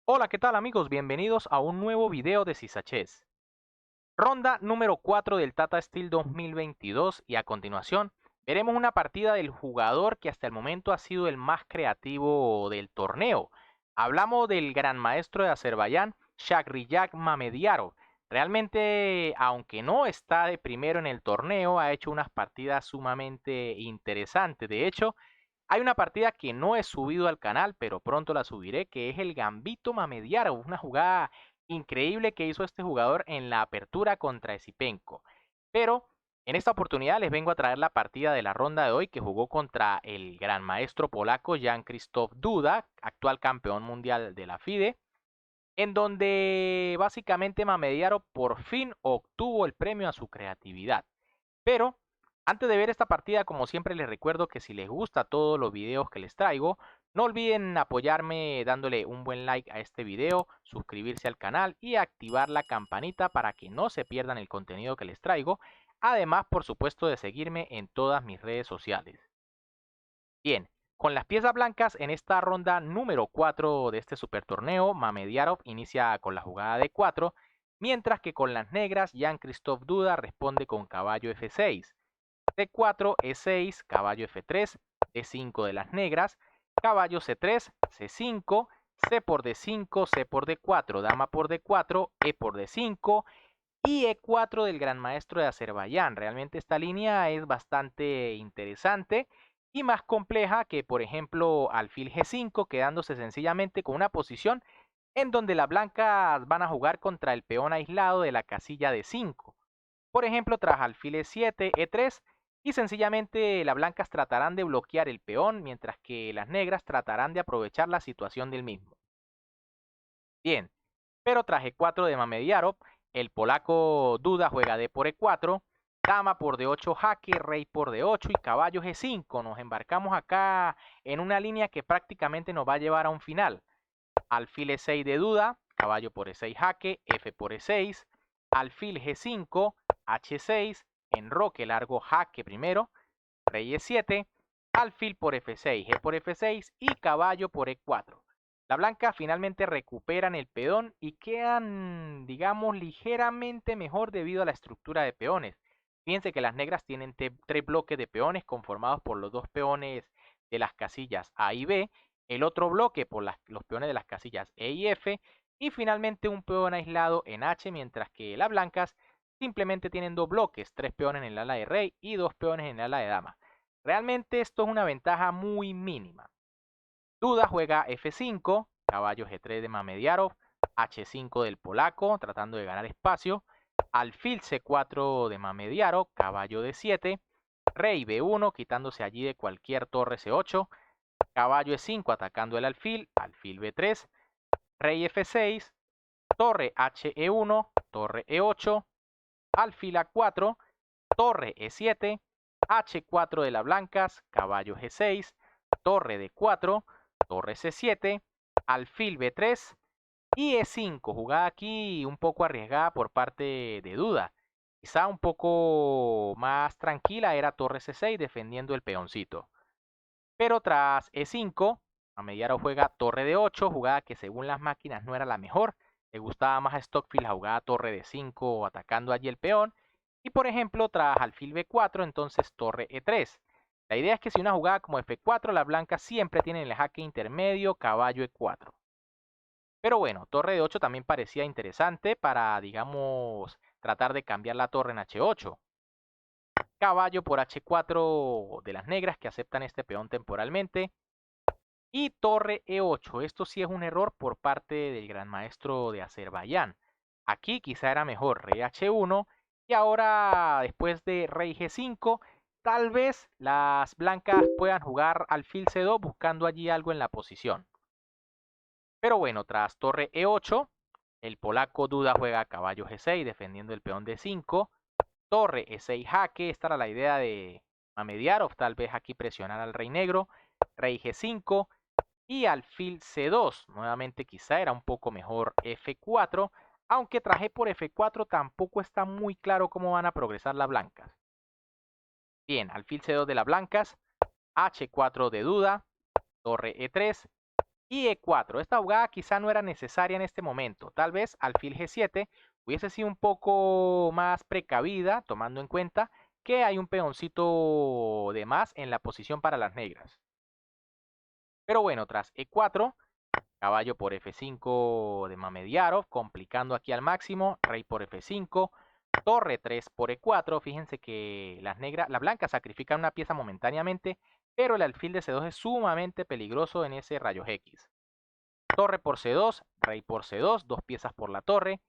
Hola, ¿qué tal amigos? Bienvenidos a un nuevo video de Sisachess. Ronda número 4 del Tata Steel 2022 y a continuación veremos una partida del jugador que hasta el momento ha sido el más creativo del torneo. Hablamos del gran maestro de Azerbaiyán, Shahryar Mamediarov. Realmente, aunque no está de primero en el torneo, ha hecho unas partidas sumamente interesantes. De hecho, hay una partida que no he subido al canal, pero pronto la subiré, que es el Gambito Mamediarov, una jugada increíble que hizo este jugador en la apertura contra Esipenko. Pero en esta oportunidad les vengo a traer la partida de la ronda de hoy que jugó contra el gran maestro polaco Jan Krzysztof Duda, actual campeón mundial de la FIDE, en donde básicamente Mamediarov por fin obtuvo el premio a su creatividad. Pero antes de ver esta partida, como siempre les recuerdo que si les gusta todos los videos que les traigo, no olviden apoyarme dándole un buen like a este video, suscribirse al canal y activar la campanita para que no se pierdan el contenido que les traigo. Además, por supuesto, de seguirme en todas mis redes sociales. Bien, con las piezas blancas en esta ronda número 4 de este super torneo, Mamediarov inicia con la jugada de 4, mientras que con las negras, Jan-Christoph Duda responde con caballo F6. D4, E6, caballo F3, D5 de las negras, caballo C3, C5, C por D5, C por D4, dama por D4, E por D5 y E4 del gran maestro de Azerbaiyán. Realmente esta línea es bastante interesante y más compleja que, por ejemplo, alfil G5, quedándose sencillamente con una posición en donde las blancas van a jugar contra el peón aislado de la casilla de 5. Por ejemplo, tras alfil E7, E3, y sencillamente las blancas tratarán de bloquear el peón, mientras que las negras tratarán de aprovechar la situación del mismo. Bien, pero tras E4 de Mamediarov, el polaco Duda juega D por E4, dama por D8 jaque, rey por D8 y caballo G5. Nos embarcamos acá en una línea que prácticamente nos va a llevar a un final. Alfil E6 de Duda, caballo por E6 jaque, F por E6, alfil G5, H6, enroque largo jaque primero, rey E7, alfil por F6, G por F6 y caballo por E4. Las blancas finalmente recuperan el peón y quedan, digamos, ligeramente mejor debido a la estructura de peones. Fíjense que las negras tienen tres bloques de peones conformados por los dos peones de las casillas A y B, el otro bloque por los peones de las casillas E y F, y finalmente un peón aislado en H, mientras que las blancas simplemente tienen dos bloques, tres peones en el ala de rey y dos peones en el ala de dama. Realmente esto es una ventaja muy mínima. Duda juega F5, caballo G3 de Mamediarov, H5 del polaco, tratando de ganar espacio, alfil C4 de Mamediarov, caballo D7, rey B1, quitándose allí de cualquier torre C8, caballo E5 atacando el alfil, alfil B3, rey F6, torre HE1, torre E8, alfil A4, torre E7, H4 de las blancas, caballo G6, torre D4, torre C7, alfil B3 y E5. Jugada aquí un poco arriesgada por parte de Duda. Quizá un poco más tranquila era torre C6 defendiendo el peoncito. Pero tras E5, Amediaro juega torre D8, jugada que según las máquinas no era la mejor. Le gustaba más a Stockfield la jugada torre D5 atacando allí el peón. Y por ejemplo, tras alfil B4, entonces torre E3. La idea es que si una jugada como F4, las blancas siempre tienen el jaque intermedio, caballo E4. Pero bueno, torre D8 también parecía interesante para, digamos, tratar de cambiar la torre en H8. Caballo por H4 de las negras que aceptan este peón temporalmente. Y torre E8. Esto sí es un error por parte del gran maestro de Azerbaiyán. Aquí quizá era mejor rey H1 y ahora después de rey G5 tal vez las blancas puedan jugar alfil C2 buscando allí algo en la posición. Pero bueno, tras torre E8, el polaco Duda juega caballo G6 defendiendo el peón D5. Torre E6 jaque, esta era la idea de Mamediarov, tal vez aquí presionar al rey negro. Rey G5 y alfil C2. Nuevamente quizá era un poco mejor F4, aunque traje por F4 tampoco está muy claro cómo van a progresar las blancas. Bien, alfil C2 de las blancas, H4 de Duda, torre E3, y E4. Esta jugada quizá no era necesaria en este momento. Tal vez alfil G7 hubiese sido un poco más precavida, tomando en cuenta que hay un peoncito de más en la posición para las negras. Pero bueno, tras E4, caballo por F5 de Mamediarov, complicando aquí al máximo, rey por F5, torre 3 por E4. Fíjense que las blancas sacrifican una pieza momentáneamente, pero el alfil de C2 es sumamente peligroso en ese rayos X. Torre por C2, rey por C2, dos piezas por la torre,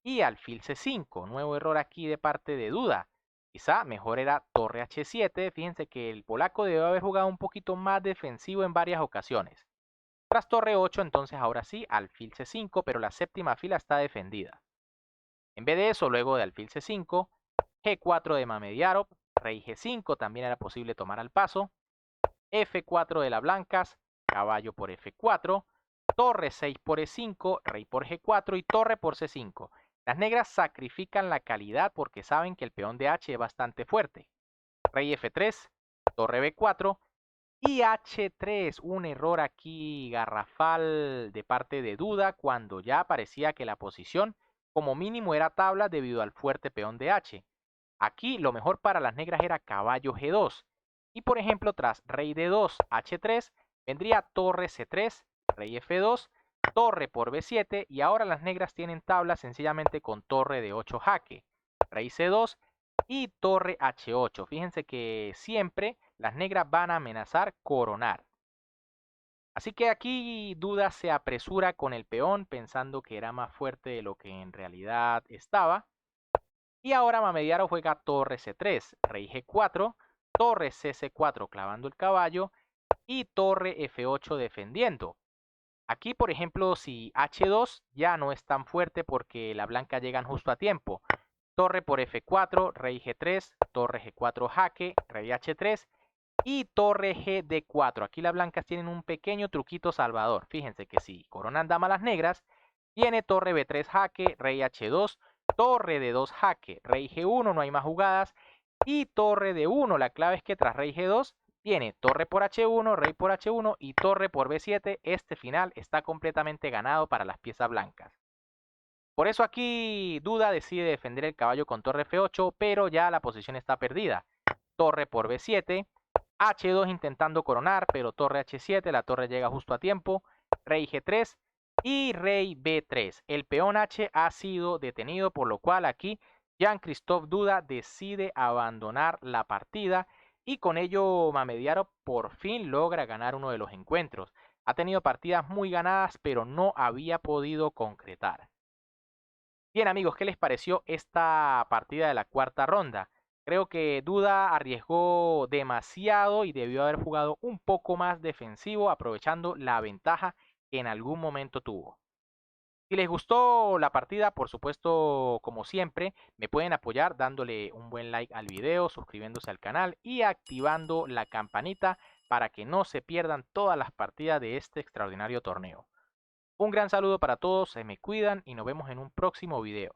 y alfil C5. Nuevo error aquí de parte de Duda. Quizá mejor era torre H7. Fíjense que el polaco debe haber jugado un poquito más defensivo en varias ocasiones. Tras torre 8, entonces ahora sí, alfil C5, pero la séptima fila está defendida. En vez de eso, luego de alfil C5, G4 de Mamediarov, rey G5, también era posible tomar al paso, F4 de las blancas, caballo por F4, torre 6 por E5, rey por G4 y torre por C5. Las negras sacrifican la calidad porque saben que el peón de H es bastante fuerte. Rey F3, torre B4 y H3. Un error aquí garrafal de parte de Duda cuando ya parecía que la posición como mínimo era tabla debido al fuerte peón de H. Aquí lo mejor para las negras era caballo G2. Y por ejemplo, tras rey D2, H3, vendría torre C3, rey F2, torre por B7 y ahora las negras tienen tabla sencillamente con torre de 8 jaque, rey C2 y torre H8. Fíjense que siempre las negras van a amenazar coronar. Así que aquí Duda se apresura con el peón pensando que era más fuerte de lo que en realidad estaba. Y ahora Mamediarov juega torre C3, rey G4, torre CC4 clavando el caballo y torre F8 defendiendo. Aquí, por ejemplo, si H2 ya no es tan fuerte porque la blanca llegan justo a tiempo. Torre por F4, rey G3, torre G4 jaque, rey H3 y torre GD4. Aquí las blancas tienen un pequeño truquito salvador. Fíjense que si coronan dama las negras, tiene torre B3 jaque, rey H2, torre D2 jaque, rey G1, no hay más jugadas, y torre D1. La clave es que tras rey G2 tiene torre por H1, rey por H1 y torre por B7. Este final está completamente ganado para las piezas blancas. Por eso aquí Duda decide defender el caballo con torre F8, pero ya la posición está perdida. Torre por B7, H2 intentando coronar, pero torre H7, la torre llega justo a tiempo, rey G3 y rey B3. El peón H ha sido detenido, por lo cual aquí Jean-Christophe Duda decide abandonar la partida y con ello Mamediarov por fin logra ganar uno de los encuentros. Ha tenido partidas muy ganadas, pero no había podido concretar. Bien amigos, ¿qué les pareció esta partida de la cuarta ronda? Creo que Duda arriesgó demasiado y debió haber jugado un poco más defensivo, aprovechando la ventaja que en algún momento tuvo. Si les gustó la partida, por supuesto, como siempre, me pueden apoyar dándole un buen like al video, suscribiéndose al canal y activando la campanita para que no se pierdan todas las partidas de este extraordinario torneo. Un gran saludo para todos, se me cuidan y nos vemos en un próximo video.